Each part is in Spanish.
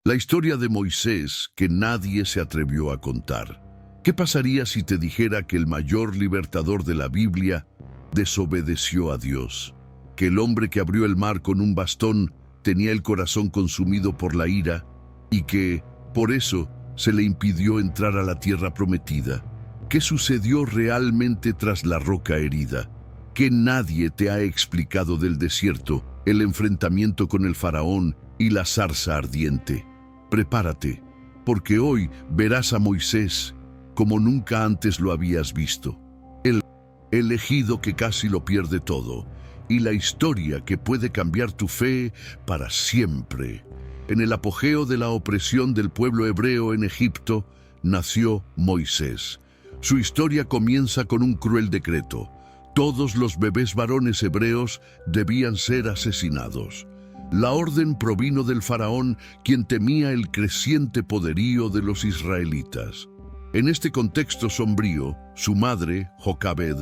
La historia de Moisés que nadie se atrevió a contar. ¿Qué pasaría si te dijera que el mayor libertador de la Biblia desobedeció a Dios? Que el hombre que abrió el mar con un bastón tenía el corazón consumido por la ira y que, por eso, se le impidió entrar a la tierra prometida. ¿Qué sucedió realmente tras la roca herida? Que nadie te ha explicado del desierto, el enfrentamiento con el faraón y la zarza ardiente. Prepárate, porque hoy verás a Moisés como nunca antes lo habías visto. El elegido que casi lo pierde todo, y la historia que puede cambiar tu fe para siempre. En el apogeo de la opresión del pueblo hebreo en Egipto, nació Moisés. Su historia comienza con un cruel decreto. Todos los bebés varones hebreos debían ser asesinados. La orden provino del faraón, quien temía el creciente poderío de los israelitas. En este contexto sombrío, su madre, Jocabed,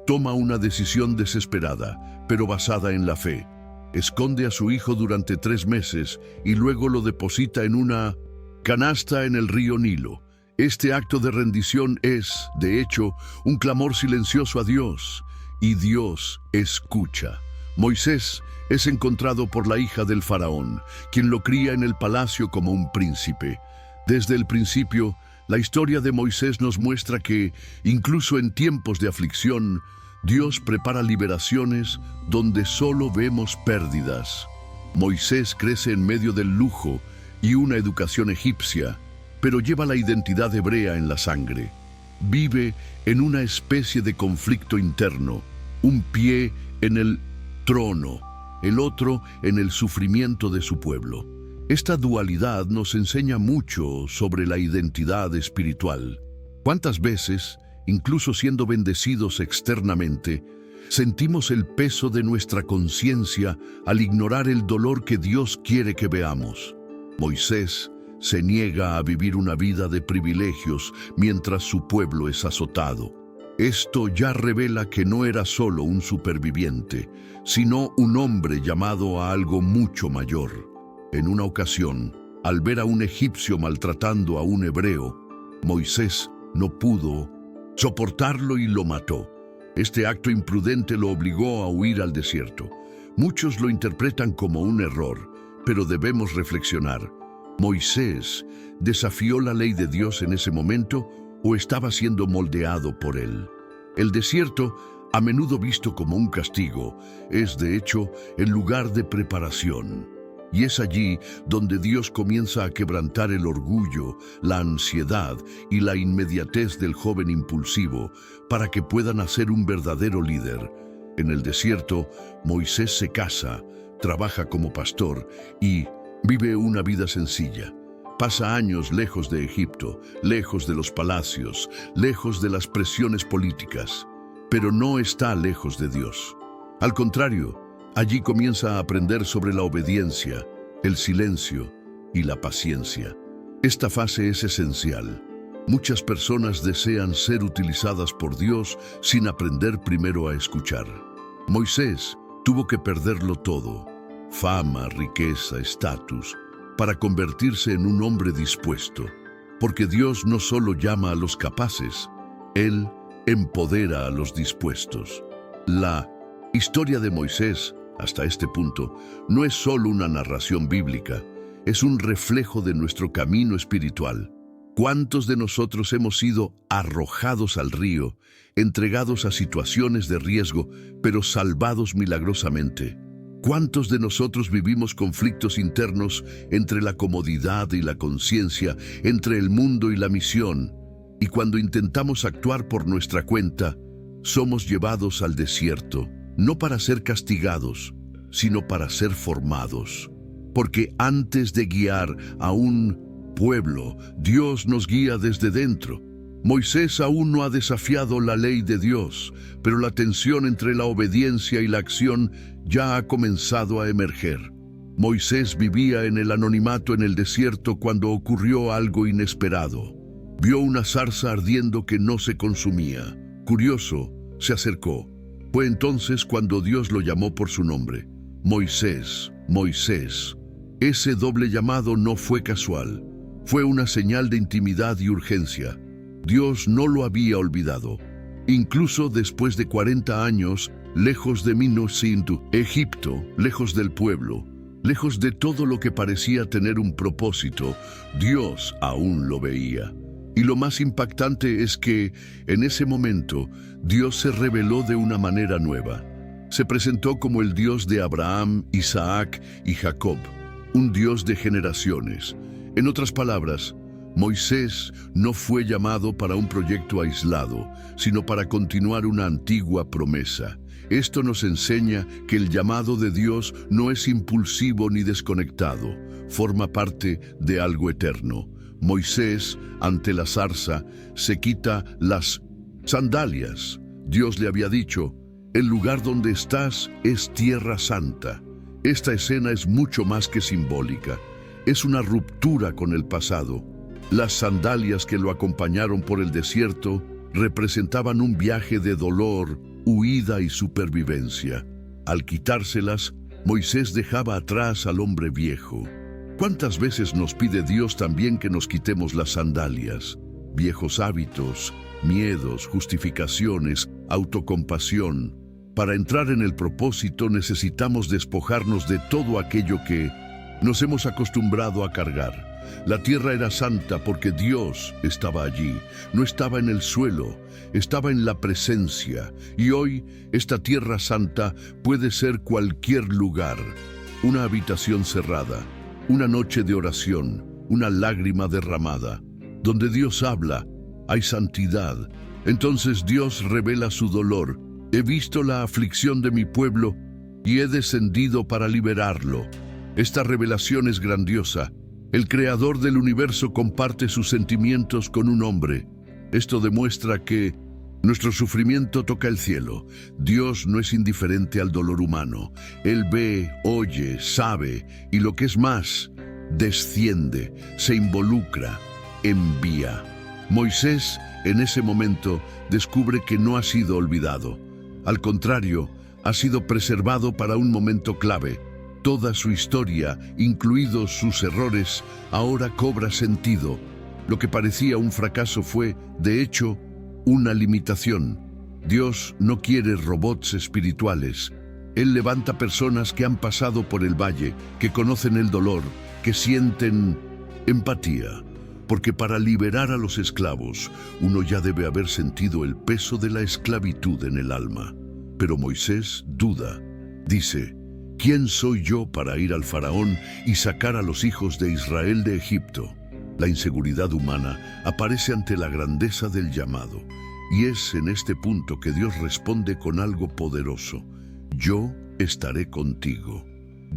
toma una decisión desesperada, pero basada en la fe. Esconde a su hijo durante 3 meses y luego lo deposita en una canasta en el río Nilo. Este acto de rendición es, de hecho, un clamor silencioso a Dios, y Dios escucha. Moisés es encontrado por la hija del faraón, quien lo cría en el palacio como un príncipe. Desde el principio, la historia de Moisés nos muestra que, incluso en tiempos de aflicción, Dios prepara liberaciones donde solo vemos pérdidas. Moisés crece en medio del lujo y una educación egipcia, pero lleva la identidad hebrea en la sangre. Vive en una especie de conflicto interno, un pie en el trono, el otro en el sufrimiento de su pueblo. Esta dualidad nos enseña mucho sobre la identidad espiritual. ¿Cuántas veces, incluso siendo bendecidos externamente, sentimos el peso de nuestra conciencia al ignorar el dolor que Dios quiere que veamos? Moisés se niega a vivir una vida de privilegios mientras su pueblo es azotado. Esto ya revela que no era solo un superviviente, sino un hombre llamado a algo mucho mayor. En una ocasión, al ver a un egipcio maltratando a un hebreo, Moisés no pudo soportarlo y lo mató. Este acto imprudente lo obligó a huir al desierto. Muchos lo interpretan como un error, pero debemos reflexionar. ¿Moisés desafió la ley de Dios en ese momento o estaba siendo moldeado por él? El desierto, a menudo visto como un castigo, es de hecho el lugar de preparación. Y es allí donde Dios comienza a quebrantar el orgullo, la ansiedad y la inmediatez del joven impulsivo para que pueda nacer un verdadero líder. En el desierto, Moisés se casa, trabaja como pastor y vive una vida sencilla. Pasa años lejos de Egipto, lejos de los palacios, lejos de las presiones políticas, pero no está lejos de Dios. Al contrario, allí comienza a aprender sobre la obediencia, el silencio y la paciencia. Esta fase es esencial. Muchas personas desean ser utilizadas por Dios sin aprender primero a escuchar. Moisés tuvo que perderlo todo: fama, riqueza, estatus, para convertirse en un hombre dispuesto. Porque Dios no solo llama a los capaces, Él empodera a los dispuestos. La historia de Moisés, hasta este punto, no es solo una narración bíblica, es un reflejo de nuestro camino espiritual. ¿Cuántos de nosotros hemos sido arrojados al río, entregados a situaciones de riesgo, pero salvados milagrosamente? ¿Cuántos de nosotros vivimos conflictos internos entre la comodidad y la conciencia, entre el mundo y la misión? Y cuando intentamos actuar por nuestra cuenta, somos llevados al desierto, no para ser castigados, sino para ser formados. Porque antes de guiar a un pueblo, Dios nos guía desde dentro. Moisés aún no ha desafiado la ley de Dios, pero la tensión entre la obediencia y la acción ya ha comenzado a emerger. Moisés vivía en el anonimato en el desierto cuando ocurrió algo inesperado. Vio una zarza ardiendo que no se consumía. Curioso, se acercó. Fue entonces cuando Dios lo llamó por su nombre: Moisés, Moisés. Ese doble llamado no fue casual, fue una señal de intimidad y urgencia. Dios no lo había olvidado. Incluso después de 40 años, lejos de Minosintu, Egipto, lejos del pueblo, lejos de todo lo que parecía tener un propósito, Dios aún lo veía. Y lo más impactante es que, en ese momento, Dios se reveló de una manera nueva. Se presentó como el Dios de Abraham, Isaac y Jacob, un Dios de generaciones. En otras palabras, Moisés no fue llamado para un proyecto aislado, sino para continuar una antigua promesa. Esto nos enseña que el llamado de Dios no es impulsivo ni desconectado, forma parte de algo eterno. Moisés, ante la zarza, se quita las sandalias. Dios le había dicho: el lugar donde estás es tierra santa. Esta escena es mucho más que simbólica. Es una ruptura con el pasado. Las sandalias que lo acompañaron por el desierto representaban un viaje de dolor, huida y supervivencia. Al quitárselas, Moisés dejaba atrás al hombre viejo. ¿Cuántas veces nos pide Dios también que nos quitemos las sandalias? Viejos hábitos, miedos, justificaciones, autocompasión. Para entrar en el propósito necesitamos despojarnos de todo aquello que nos hemos acostumbrado a cargar. La tierra era santa porque Dios estaba allí, no estaba en el suelo, estaba en la presencia. Y hoy, esta tierra santa puede ser cualquier lugar: una habitación cerrada, una noche de oración, una lágrima derramada. Donde Dios habla, hay santidad. Entonces Dios revela su dolor. He visto la aflicción de mi pueblo y he descendido para liberarlo. Esta revelación es grandiosa. El Creador del universo comparte sus sentimientos con un hombre. Esto demuestra que nuestro sufrimiento toca el cielo. Dios no es indiferente al dolor humano. Él ve, oye, sabe y, lo que es más, desciende, se involucra, envía. Moisés, en ese momento, descubre que no ha sido olvidado. Al contrario, ha sido preservado para un momento clave. Toda su historia, incluidos sus errores, ahora cobra sentido. Lo que parecía un fracaso fue, de hecho, una limitación. Dios no quiere robots espirituales. Él levanta personas que han pasado por el valle, que conocen el dolor, que sienten empatía. Porque para liberar a los esclavos, uno ya debe haber sentido el peso de la esclavitud en el alma. Pero Moisés duda. Dice: ¿quién soy yo para ir al faraón y sacar a los hijos de Israel de Egipto? La inseguridad humana aparece ante la grandeza del llamado. Y es en este punto que Dios responde con algo poderoso: yo estaré contigo.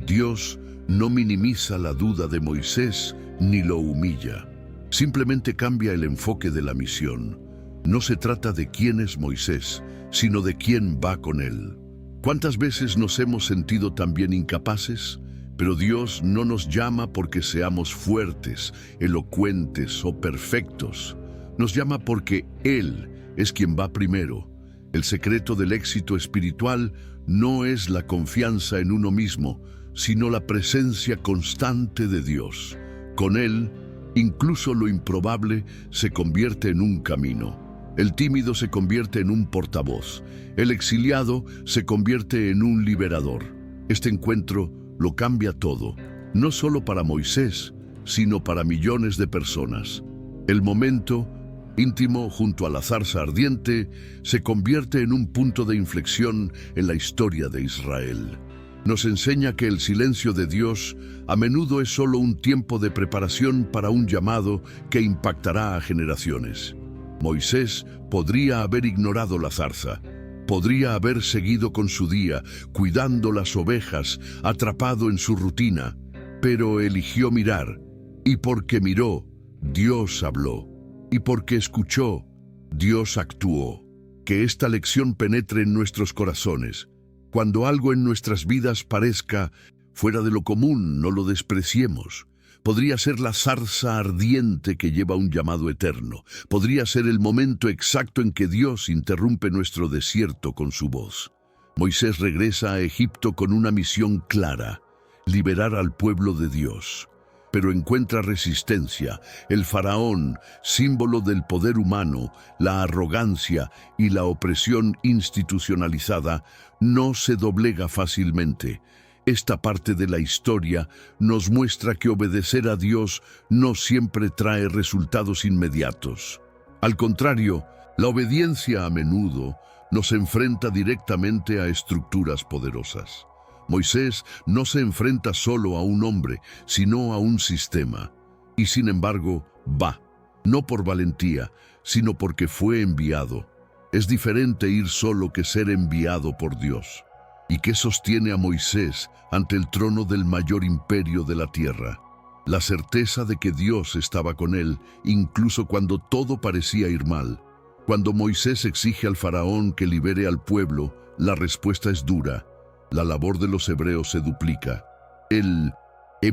Dios no minimiza la duda de Moisés ni lo humilla. Simplemente cambia el enfoque de la misión. No se trata de quién es Moisés, sino de quién va con él. ¿Cuántas veces nos hemos sentido también incapaces? Pero Dios no nos llama porque seamos fuertes, elocuentes o perfectos. Nos llama porque Él es quien va primero. El secreto del éxito espiritual no es la confianza en uno mismo, sino la presencia constante de Dios. Con Él, incluso lo improbable se convierte en un camino. El tímido se convierte en un portavoz. El exiliado se convierte en un liberador. Este encuentro lo cambia todo, no solo para Moisés, sino para millones de personas. El momento íntimo junto a la zarza ardiente se convierte en un punto de inflexión en la historia de Israel. Nos enseña que el silencio de Dios a menudo es solo un tiempo de preparación para un llamado que impactará a generaciones. Moisés podría haber ignorado la zarza, podría haber seguido con su día, cuidando las ovejas, atrapado en su rutina, pero eligió mirar, y porque miró, Dios habló, y porque escuchó, Dios actuó. Que esta lección penetre en nuestros corazones. Cuando algo en nuestras vidas parezca fuera de lo común, no lo despreciemos. Podría ser la zarza ardiente que lleva un llamado eterno. Podría ser el momento exacto en que Dios interrumpe nuestro desierto con su voz. Moisés regresa a Egipto con una misión clara: liberar al pueblo de Dios. Pero encuentra resistencia. El faraón, símbolo del poder humano, la arrogancia y la opresión institucionalizada, no se doblega fácilmente. Esta parte de la historia nos muestra que obedecer a Dios no siempre trae resultados inmediatos. Al contrario, la obediencia a menudo nos enfrenta directamente a estructuras poderosas. Moisés no se enfrenta solo a un hombre, sino a un sistema. Y sin embargo, va, no por valentía, sino porque fue enviado. Es diferente ir solo que ser enviado por Dios. ¿Y qué sostiene a Moisés ante el trono del mayor imperio de la tierra? La certeza de que Dios estaba con él, incluso cuando todo parecía ir mal. Cuando Moisés exige al faraón que libere al pueblo, la respuesta es dura. La labor de los hebreos se duplica. El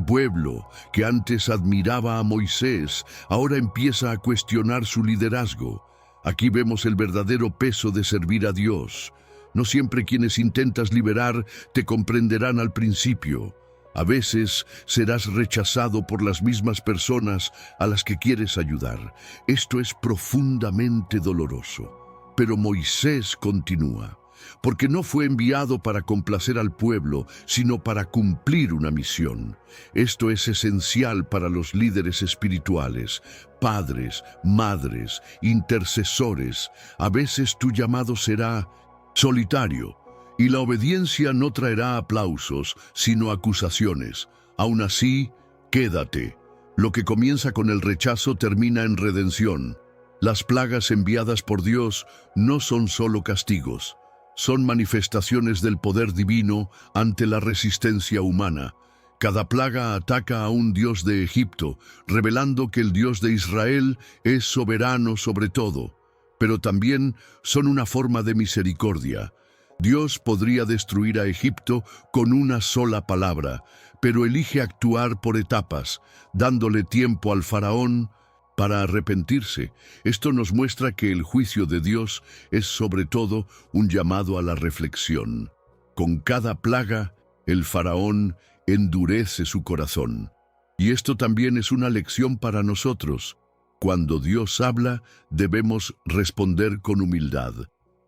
pueblo, que antes admiraba a Moisés, ahora empieza a cuestionar su liderazgo. Aquí vemos el verdadero peso de servir a Dios. No siempre quienes intentas liberar te comprenderán al principio. A veces serás rechazado por las mismas personas a las que quieres ayudar. Esto es profundamente doloroso. Pero Moisés continúa, porque no fue enviado para complacer al pueblo, sino para cumplir una misión. Esto es esencial para los líderes espirituales, padres, madres, intercesores. A veces tu llamado será solitario, y la obediencia no traerá aplausos, sino acusaciones. Aún así, quédate. Lo que comienza con el rechazo termina en redención. Las plagas enviadas por Dios no son solo castigos, son manifestaciones del poder divino ante la resistencia humana. Cada plaga ataca a un Dios de Egipto, revelando que el Dios de Israel es soberano sobre todo. Pero también son una forma de misericordia. Dios podría destruir a Egipto con una sola palabra, pero elige actuar por etapas, dándole tiempo al faraón para arrepentirse. Esto nos muestra que el juicio de Dios es sobre todo un llamado a la reflexión. Con cada plaga, el faraón endurece su corazón. Y esto también es una lección para nosotros. Cuando Dios habla, debemos responder con humildad.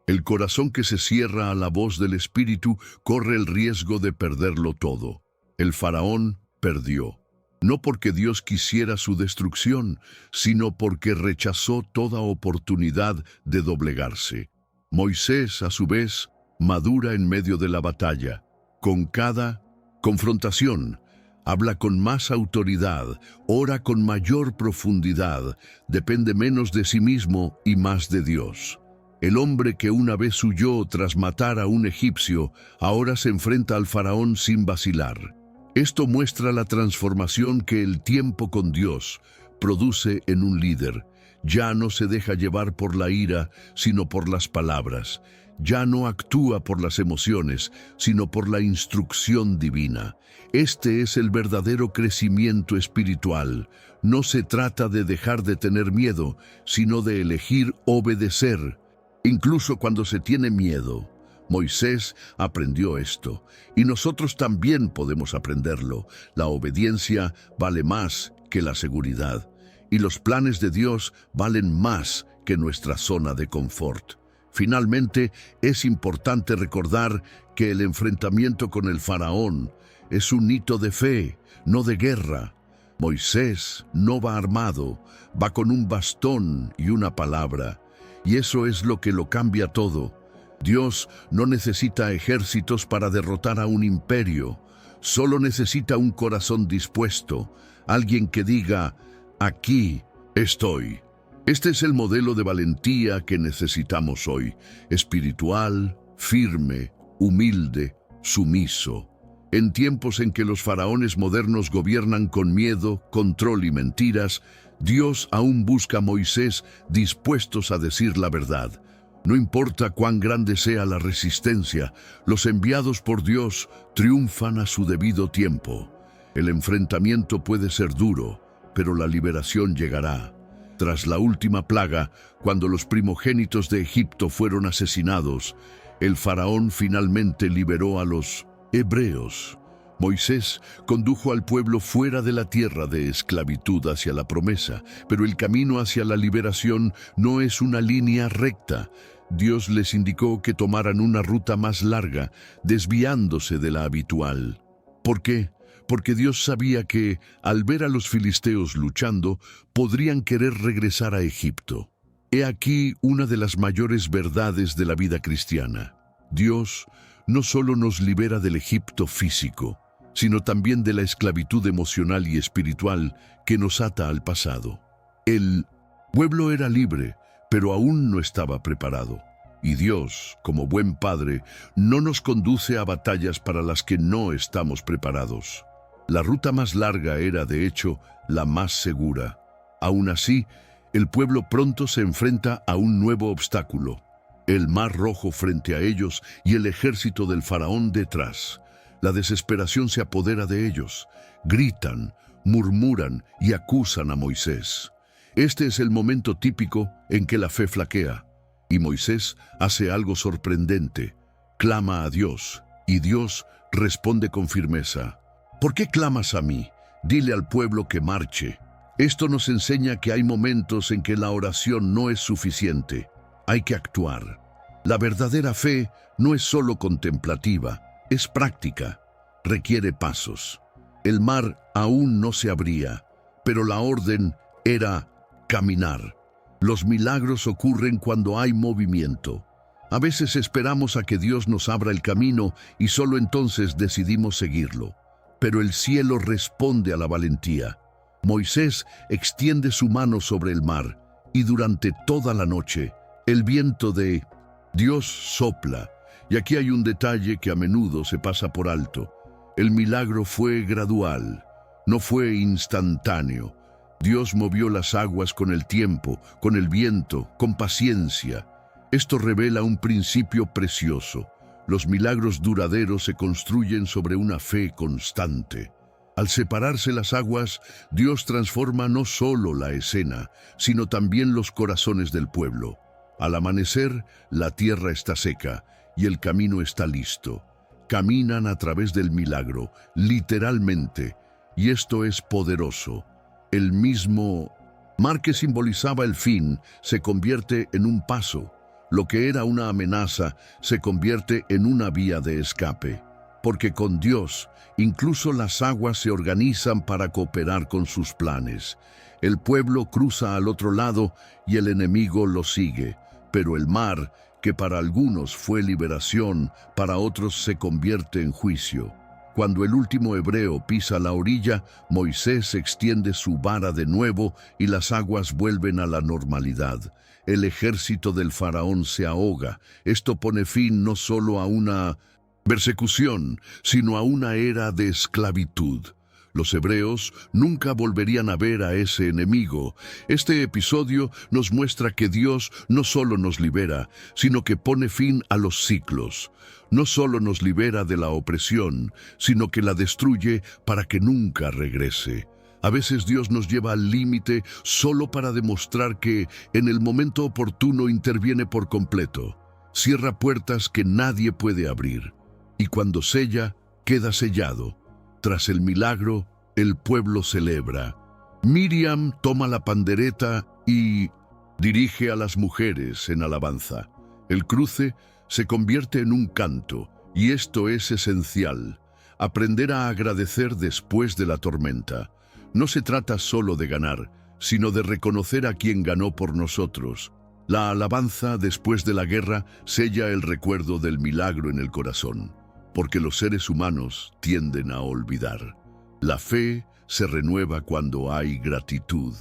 El corazón que se cierra a la voz del Espíritu corre el riesgo de perderlo todo. El faraón perdió, no porque Dios quisiera su destrucción, sino porque rechazó toda oportunidad de doblegarse. Moisés, a su vez, madura en medio de la batalla. Con cada confrontación, habla con más autoridad, ora con mayor profundidad, depende menos de sí mismo y más de Dios. El hombre que una vez huyó tras matar a un egipcio, ahora se enfrenta al faraón sin vacilar. Esto muestra la transformación que el tiempo con Dios produce en un líder. Ya no se deja llevar por la ira, sino por las palabras. Ya no actúa por las emociones, sino por la instrucción divina. Este es el verdadero crecimiento espiritual. No se trata de dejar de tener miedo, sino de elegir obedecer, incluso cuando se tiene miedo. Moisés aprendió esto, y nosotros también podemos aprenderlo. La obediencia vale más que la seguridad, y los planes de Dios valen más que nuestra zona de confort. Finalmente, es importante recordar que el enfrentamiento con el faraón es un hito de fe, no de guerra. Moisés no va armado, va con un bastón y una palabra, y eso es lo que lo cambia todo. Dios no necesita ejércitos para derrotar a un imperio, solo necesita un corazón dispuesto, alguien que diga, aquí estoy. Este es el modelo de valentía que necesitamos hoy, espiritual, firme, humilde, sumiso. En tiempos en que los faraones modernos gobiernan con miedo, control y mentiras, Dios aún busca a Moisés dispuestos a decir la verdad. No importa cuán grande sea la resistencia, los enviados por Dios triunfan a su debido tiempo. El enfrentamiento puede ser duro, pero la liberación llegará. Tras la última plaga, cuando los primogénitos de Egipto fueron asesinados, el faraón finalmente liberó a los hebreos. Moisés condujo al pueblo fuera de la tierra de esclavitud hacia la promesa, pero el camino hacia la liberación no es una línea recta. Dios les indicó que tomaran una ruta más larga, desviándose de la habitual. ¿Por qué? Porque Dios sabía que, al ver a los filisteos luchando, podrían querer regresar a Egipto. He aquí una de las mayores verdades de la vida cristiana. Dios no solo nos libera del Egipto físico, sino también de la esclavitud emocional y espiritual que nos ata al pasado. El pueblo era libre, pero aún no estaba preparado. Y Dios, como buen Padre, no nos conduce a batallas para las que no estamos preparados. La ruta más larga era, de hecho, la más segura. Aún así, el pueblo pronto se enfrenta a un nuevo obstáculo: el Mar Rojo frente a ellos y el ejército del faraón detrás. La desesperación se apodera de ellos. Gritan, murmuran y acusan a Moisés. Este es el momento típico en que la fe flaquea. Y Moisés hace algo sorprendente. Clama a Dios, y Dios responde con firmeza. ¿Por qué clamas a mí? Dile al pueblo que marche. Esto nos enseña que hay momentos en que la oración no es suficiente. Hay que actuar. La verdadera fe no es solo contemplativa, es práctica. Requiere pasos. El mar aún no se abría, pero la orden era caminar. Los milagros ocurren cuando hay movimiento. A veces esperamos a que Dios nos abra el camino y solo entonces decidimos seguirlo. Pero el cielo responde a la valentía. Moisés extiende su mano sobre el mar y durante toda la noche el viento de Dios sopla. Y aquí hay un detalle que a menudo se pasa por alto. El milagro fue gradual, no fue instantáneo. Dios movió las aguas con el tiempo, con el viento, con paciencia. Esto revela un principio precioso. Los milagros duraderos se construyen sobre una fe constante. Al separarse las aguas, Dios transforma no solo la escena, sino también los corazones del pueblo. Al amanecer, la tierra está seca y el camino está listo. Caminan a través del milagro, literalmente, y esto es poderoso. El mismo mar que simbolizaba el fin se convierte en un paso. Lo que era una amenaza se convierte en una vía de escape. Porque con Dios, incluso las aguas se organizan para cooperar con sus planes. El pueblo cruza al otro lado y el enemigo lo sigue. Pero el mar, que para algunos fue liberación, para otros se convierte en juicio. Cuando el último hebreo pisa la orilla, Moisés extiende su vara de nuevo y las aguas vuelven a la normalidad. El ejército del faraón se ahoga. Esto pone fin no solo a una persecución, sino a una era de esclavitud. Los hebreos nunca volverían a ver a ese enemigo. Este episodio nos muestra que Dios no solo nos libera, sino que pone fin a los ciclos. No solo nos libera de la opresión, sino que la destruye para que nunca regrese. A veces Dios nos lleva al límite solo para demostrar que en el momento oportuno interviene por completo. Cierra puertas que nadie puede abrir. Y cuando sella, queda sellado. Tras el milagro, el pueblo celebra. Miriam toma la pandereta y dirige a las mujeres en alabanza. El cruce se convierte en un canto, y esto es esencial. Aprender a agradecer después de la tormenta. No se trata solo de ganar, sino de reconocer a quien ganó por nosotros. La alabanza después de la guerra sella el recuerdo del milagro en el corazón, porque los seres humanos tienden a olvidar. La fe se renueva cuando hay gratitud.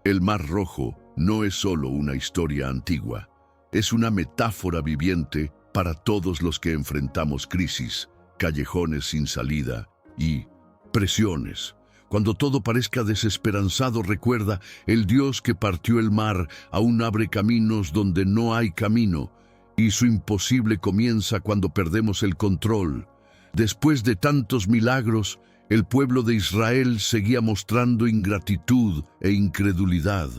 El Mar Rojo no es solo una historia antigua, es una metáfora viviente para todos los que enfrentamos crisis, callejones sin salida y presiones. Cuando todo parezca desesperanzado, recuerda, el Dios que partió el mar aún abre caminos donde no hay camino, y su imposible comienza cuando perdemos el control. Después de tantos milagros, el pueblo de Israel seguía mostrando ingratitud e incredulidad.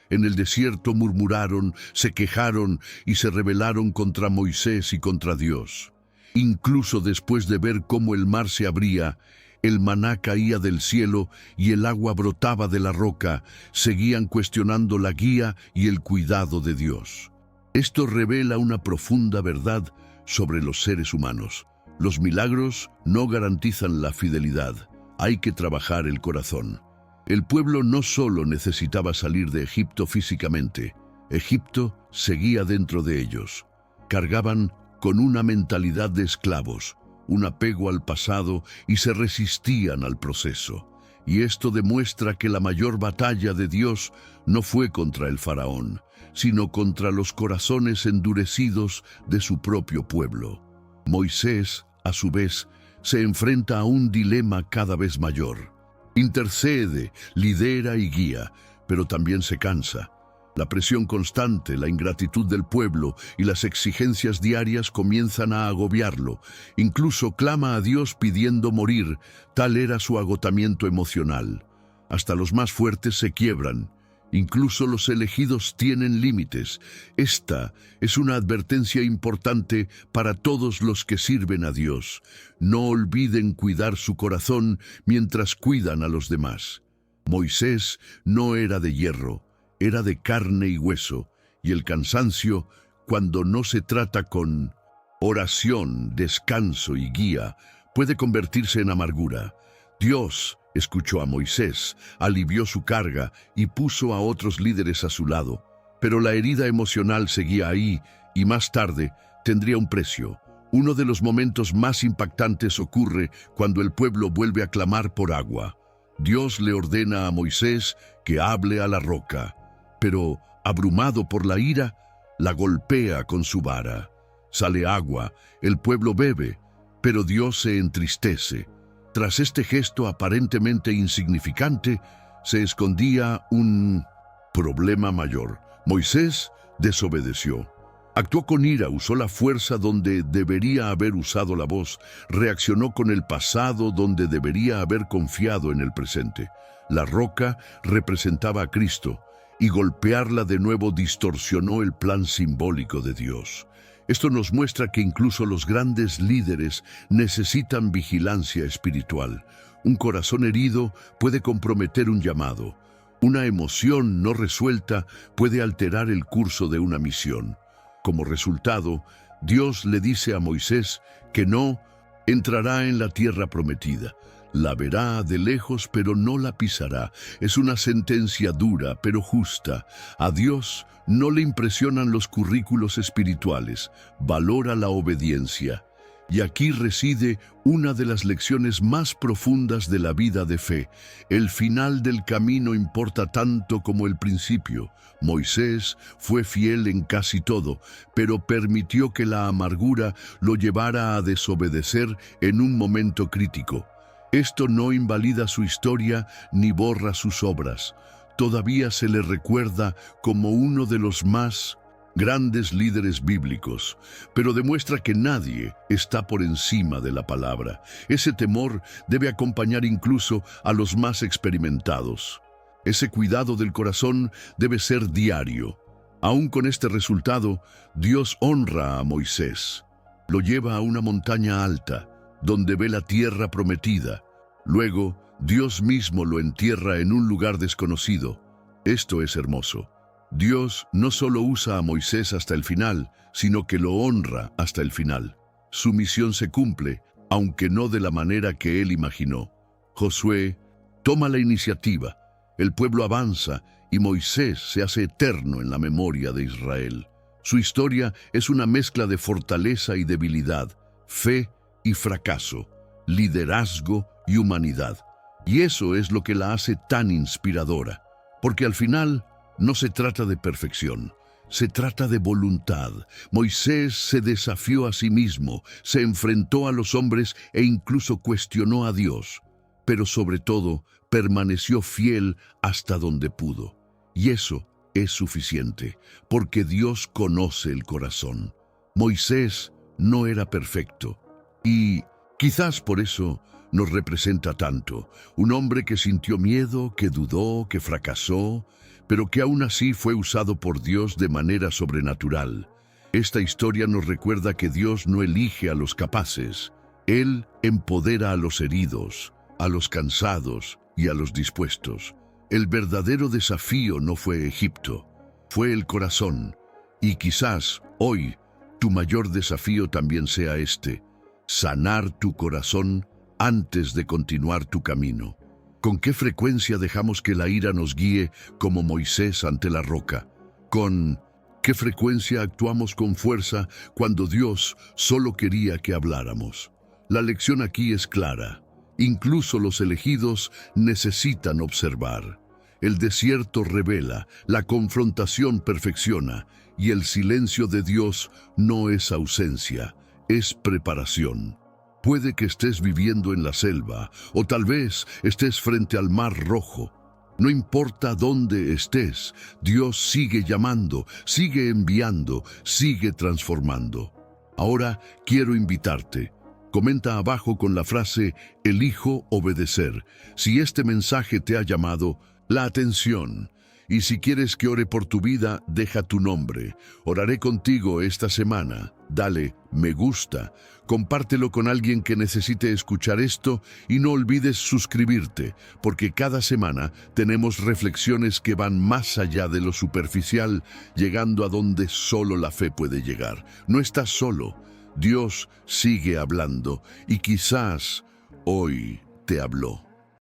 En el desierto murmuraron, se quejaron y se rebelaron contra Moisés y contra Dios. Incluso después de ver cómo el mar se abría, el maná caía del cielo y el agua brotaba de la roca, seguían cuestionando la guía y el cuidado de Dios. Esto revela una profunda verdad sobre los seres humanos. Los milagros no garantizan la fidelidad, hay que trabajar el corazón. El pueblo no solo necesitaba salir de Egipto físicamente, Egipto seguía dentro de ellos. Cargaban con una mentalidad de esclavos, un apego al pasado y se resistían al proceso. Y esto demuestra que la mayor batalla de Dios no fue contra el faraón, sino contra los corazones endurecidos de su propio pueblo. Moisés, a su vez, se enfrenta a un dilema cada vez mayor. Intercede, lidera y guía, pero también se cansa. La presión constante, la ingratitud del pueblo y las exigencias diarias comienzan a agobiarlo. Incluso clama a Dios pidiendo morir, tal era su agotamiento emocional. Hasta los más fuertes se quiebran. Incluso los elegidos tienen límites. Esta es una advertencia importante para todos los que sirven a Dios. No olviden cuidar su corazón mientras cuidan a los demás. Moisés no era de hierro, era de carne y hueso, y el cansancio, cuando no se trata con oración, descanso y guía, puede convertirse en amargura. Dios escuchó a Moisés, alivió su carga y puso a otros líderes a su lado. Pero la herida emocional seguía ahí y más tarde tendría un precio. Uno de los momentos más impactantes ocurre cuando el pueblo vuelve a clamar por agua. Dios le ordena a Moisés que hable a la roca, pero, abrumado por la ira, la golpea con su vara. Sale agua, el pueblo bebe, pero Dios se entristece. Tras este gesto aparentemente insignificante, se escondía un problema mayor. Moisés desobedeció. Actuó con ira, usó la fuerza donde debería haber usado la voz, reaccionó con el pasado donde debería haber confiado en el presente. La roca representaba a Cristo, y golpearla de nuevo distorsionó el plan simbólico de Dios. Esto nos muestra que incluso los grandes líderes necesitan vigilancia espiritual. Un corazón herido puede comprometer un llamado. Una emoción no resuelta puede alterar el curso de una misión. Como resultado, Dios le dice a Moisés que no entrará en la tierra prometida. La verá de lejos, pero no la pisará. Es una sentencia dura, pero justa. A Dios no le impresionan los currículos espirituales. Valora la obediencia. Y aquí reside una de las lecciones más profundas de la vida de fe. El final del camino importa tanto como el principio. Moisés fue fiel en casi todo, pero permitió que la amargura lo llevara a desobedecer en un momento crítico. Esto no invalida su historia ni borra sus obras. Todavía se le recuerda como uno de los más grandes líderes bíblicos, pero demuestra que nadie está por encima de la palabra. Ese temor debe acompañar incluso a los más experimentados. Ese cuidado del corazón debe ser diario. Aún con este resultado, Dios honra a Moisés. Lo lleva a una montaña alta, donde ve la tierra prometida. Luego, Dios mismo lo entierra en un lugar desconocido. Esto es hermoso. Dios no solo usa a Moisés hasta el final, sino que lo honra hasta el final. Su misión se cumple, aunque no de la manera que él imaginó. Josué toma la iniciativa, el pueblo avanza y Moisés se hace eterno en la memoria de Israel. Su historia es una mezcla de fortaleza y debilidad, fe y fracaso, liderazgo y humanidad. Y eso es lo que la hace tan inspiradora, porque al final no se trata de perfección, se trata de voluntad. Moisés se desafió a sí mismo, se enfrentó a los hombres e incluso cuestionó a Dios, pero sobre todo permaneció fiel hasta donde pudo. Y eso es suficiente, porque Dios conoce el corazón. Moisés no era perfecto, y quizás por eso nos representa tanto. Un hombre que sintió miedo, que dudó, que fracasó, pero que aún así fue usado por Dios de manera sobrenatural. Esta historia nos recuerda que Dios no elige a los capaces, Él empodera a los heridos. a los cansados y a los dispuestos. El verdadero desafío no fue Egipto, fue el corazón. Y quizás hoy tu mayor desafío también sea este: sanar tu corazón antes de continuar tu camino. ¿Con qué frecuencia dejamos que la ira nos guíe como Moisés ante la roca? ¿Con qué frecuencia actuamos con fuerza cuando Dios solo quería que habláramos? La lección aquí es clara. Incluso los elegidos necesitan observar. El desierto revela, la confrontación perfecciona, y el silencio de Dios no es ausencia, es preparación. Puede que estés viviendo en la selva, o tal vez estés frente al Mar Rojo. No importa dónde estés, Dios sigue llamando, sigue enviando, sigue transformando. Ahora quiero invitarte. Comenta abajo con la frase "Elijo obedecer" si este mensaje te ha llamado la atención. Y si quieres que ore por tu vida, deja tu nombre. Oraré contigo esta semana. Dale me gusta, compártelo con alguien que necesite escuchar esto y no olvides suscribirte, porque cada semana tenemos reflexiones que van más allá de lo superficial, llegando a donde solo la fe puede llegar. No estás solo. Dios sigue hablando y quizás hoy te habló.